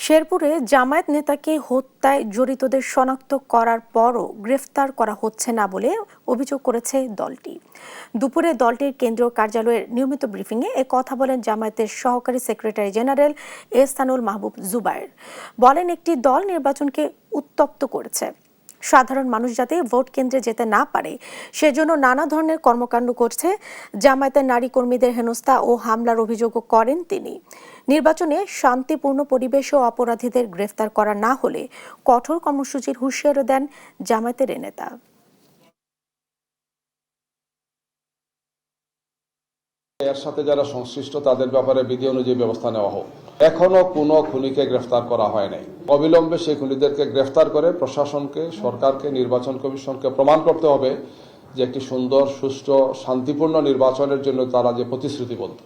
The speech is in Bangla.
শেরপুরে জামায়াত নেতাকে হত্যায় জড়িতদের শনাক্ত করার পরও গ্রেফতার করা হচ্ছে না বলে অভিযোগ করেছে দলটি। দুপুরে দলটির কেন্দ্রীয় কার্যালয়ের নিয়মিত ব্রিফিংয়ে এ কথা বলেন জামায়াতের সহকারী সেক্রেটারি জেনারেল এহসানুল মাহবুব জুবায়ের। বলেন, একটি দল নির্বাচনকে উত্তপ্ত করেছে, সাধারণ মানুষ যাতে ভোট কেন্দ্রে যেতে না পারে সেজন্য নানা ধরনের কর্মকাণ্ড করছে। জামায়াতের নারী কর্মীদের হেনস্থা ও হামলার অভিযোগও করেন তিনি। নির্বাচনে শান্তিপূর্ণ পরিবেশ ও অপরাধীদের গ্রেফতার করা না হলে কঠোর কর্মসূচির হুঁশিয়ারও দেন জামায়াতের এ নেতা। এর সাথে যারা সংশ্লিষ্ট তাদের ব্যাপারে বিধি অনুযায়ী ব্যবস্থা নেওয়া হোক। এখনো কোনো খুনিকে গ্রেফতার করা হয় নাই। অবিলম্বে সেই খুনিদেরকে গ্রেফতার করে প্রশাসনকে, সরকারকে, নির্বাচন কমিশনকে প্রমাণ করতে হবে যে একটি সুন্দর, সুষ্ঠু, শান্তিপূর্ণ নির্বাচনের জন্য তারা যে প্রতিশ্রুতিবদ্ধ।